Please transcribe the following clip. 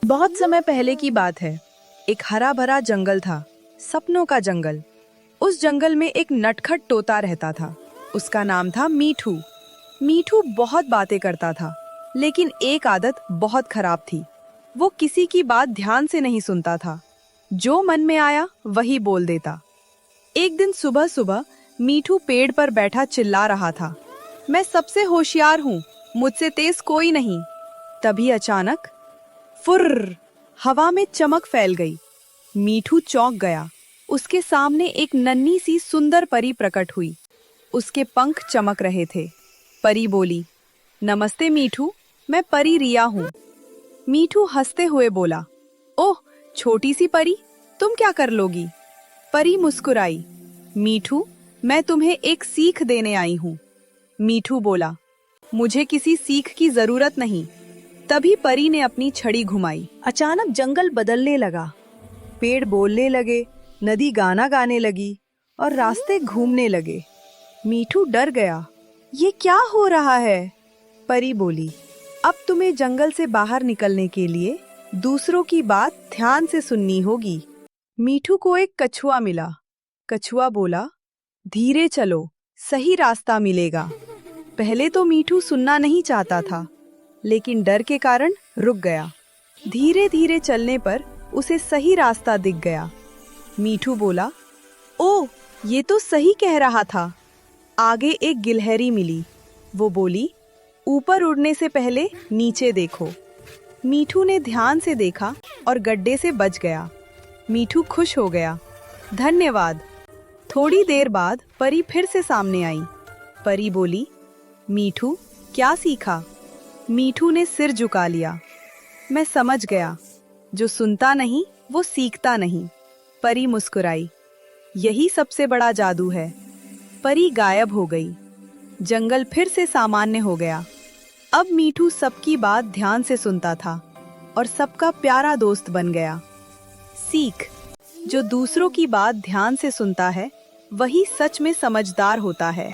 बहुत समय पहले की बात है। एक हरा भरा जंगल था, सपनों का जंगल। उस जंगल में एक नटखट तोता रहता था। उसका नाम था मीठू। मीठू बहुत बातें करता था, लेकिन एक आदत बहुत खराब थी। वो किसी की बात ध्यान से नहीं सुनता था। जो मन में आया वही बोल देता। एक दिन सुबह सुबह मीठू पेड़ पर बैठा चिल्ला रहा था, मैं सबसे होशियार हूँ, मुझसे तेज कोई नहीं। तभी अचानक फुर्र, हवा में चमक फैल गई। मीठू चौंक गया। उसके सामने एक नन्ही सी सुंदर परी प्रकट हुई। उसके पंख चमक रहे थे। परी बोली, नमस्ते मीठू, मैं परी रिया हूँ। मीठू हंसते हुए बोला, ओह छोटी सी परी, तुम क्या कर लोगी? परी मुस्कुराई, मीठू, मैं तुम्हें एक सीख देने आई हूँ। मीठू बोला, मुझे किसी सीख की जरूरत नहीं। तभी परी ने अपनी छड़ी घुमाई। अचानक जंगल बदलने लगा। पेड़ बोलने लगे, नदी गाना गाने लगी और रास्ते घूमने लगे। मीठू डर गया, ये क्या हो रहा है? परी बोली, अब तुम्हें जंगल से बाहर निकलने के लिए दूसरों की बात ध्यान से सुननी होगी। मीठू को एक कछुआ मिला। कछुआ बोला, धीरे चलो, सही रास्ता मिलेगा। पहले तो मीठू सुनना नहीं चाहता था, लेकिन डर के कारण रुक गया। धीरे धीरे चलने पर उसे सही रास्ता दिख गया। मीठू बोला, ओह, ये तो सही कह रहा था। आगे एक गिलहरी मिली। वो बोली, ऊपर उड़ने से पहले नीचे देखो। मीठू ने ध्यान से देखा और गड्ढे से बच गया। मीठू खुश हो गया। धन्यवाद। थोड़ी देर बाद परी फिर से सामने आई। परी बोली, मीठू, क्या सीखा? मीठू ने सिर झुका लिया। मैं समझ गया, जो सुनता नहीं वो सीखता नहीं। परी मुस्कुराई, यही सबसे बड़ा जादू है। परी गायब हो गई। जंगल फिर से सामान्य हो गया। अब मीठू सबकी बात ध्यान से सुनता था और सबका प्यारा दोस्त बन गया। सीख, जो दूसरों की बात ध्यान से सुनता है वही सच में समझदार होता है।